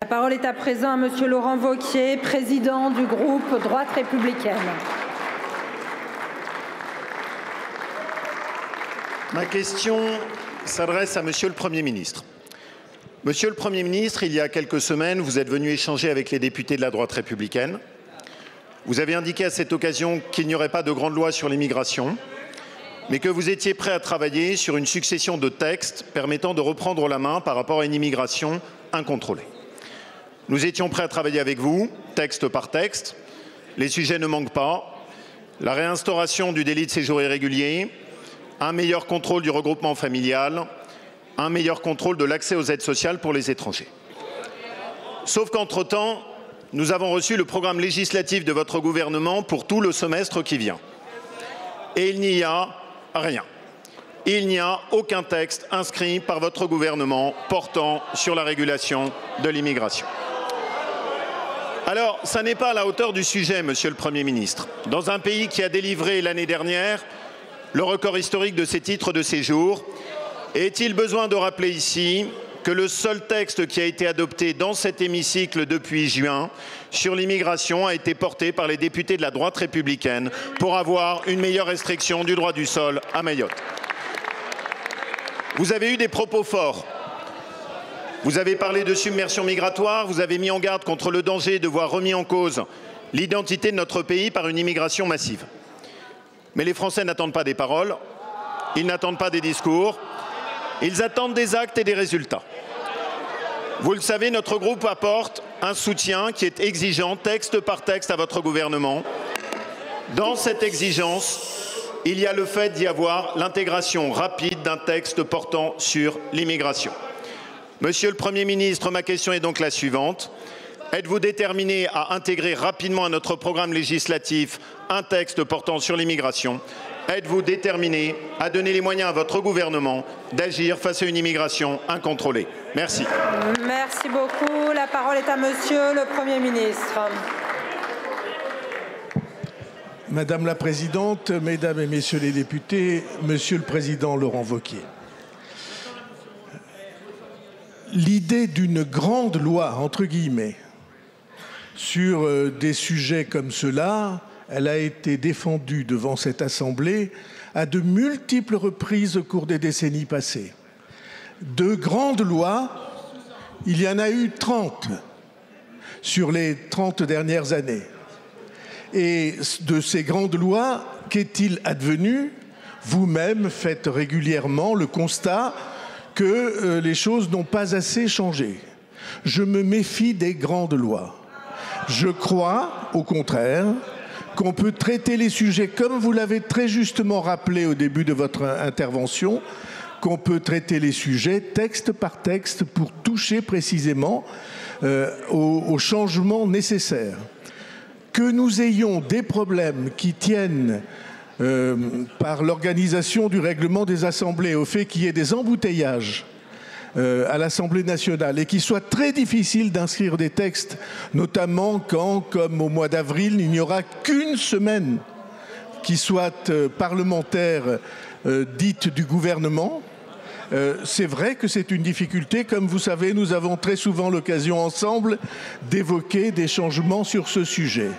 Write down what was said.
La parole est à présent à Monsieur Laurent Wauquiez, président du groupe Droite républicaine. Ma question s'adresse à Monsieur le Premier ministre. Monsieur le Premier ministre, il y a quelques semaines, vous êtes venu échanger avec les députés de la droite républicaine. Vous avez indiqué à cette occasion qu'il n'y aurait pas de grande loi sur l'immigration, mais que vous étiez prêt à travailler sur une succession de textes permettant de reprendre la main par rapport à une immigration incontrôlée. Nous étions prêts à travailler avec vous, texte par texte. Les sujets ne manquent pas. La réinstauration du délit de séjour irrégulier, un meilleur contrôle du regroupement familial, un meilleur contrôle de l'accès aux aides sociales pour les étrangers. Sauf qu'entre-temps, nous avons reçu le programme législatif de votre gouvernement pour tout le semestre qui vient. Et il n'y a rien. Il n'y a aucun texte inscrit par votre gouvernement portant sur la régulation de l'immigration. Alors, ça n'est pas à la hauteur du sujet, Monsieur le Premier ministre. Dans un pays qui a délivré l'année dernière le record historique de ces titres de séjour, est-il besoin de rappeler ici que le seul texte qui a été adopté dans cet hémicycle depuis juin sur l'immigration a été porté par les députés de la droite républicaine pour avoir une meilleure restriction du droit du sol à Mayotte? Vous avez eu des propos forts. Vous avez parlé de submersion migratoire, vous avez mis en garde contre le danger de voir remis en cause l'identité de notre pays par une immigration massive. Mais les Français n'attendent pas des paroles, ils n'attendent pas des discours, ils attendent des actes et des résultats. Vous le savez, notre groupe apporte un soutien qui est exigeant, texte par texte, à votre gouvernement. Dans cette exigence, il y a le fait d'y avoir l'intégration rapide d'un texte portant sur l'immigration. Monsieur le Premier ministre, ma question est donc la suivante. Êtes-vous déterminé à intégrer rapidement à notre programme législatif un texte portant sur l'immigration? Êtes-vous déterminé à donner les moyens à votre gouvernement d'agir face à une immigration incontrôlée? Merci. Merci beaucoup. La parole est à Monsieur le Premier ministre. Madame la Présidente, Mesdames et Messieurs les députés, Monsieur le Président Laurent Wauquiez. L'idée d'une grande loi, entre guillemets, sur des sujets comme cela, elle a été défendue devant cette Assemblée à de multiples reprises au cours des décennies passées. De grandes lois, il y en a eu 30 sur les 30 dernières années. Et de ces grandes lois, qu'est-il advenu? Vous-même faites régulièrement le constat que les choses n'ont pas assez changé. Je me méfie des grandes lois. Je crois, au contraire, qu'on peut traiter les sujets, comme vous l'avez très justement rappelé au début de votre intervention, qu'on peut traiter les sujets texte par texte pour toucher précisément aux changements nécessaires. Que nous ayons des problèmes qui tiennent par l'organisation du règlement des assemblées au fait qu'il y ait des embouteillages à l'Assemblée nationale et qu'il soit très difficile d'inscrire des textes, notamment quand, comme au mois d'avril, il n'y aura qu'une semaine qui soit parlementaire dite du gouvernement. C'est vrai que c'est une difficulté. Comme vous savez, nous avons très souvent l'occasion ensemble d'évoquer des changements sur ce sujet.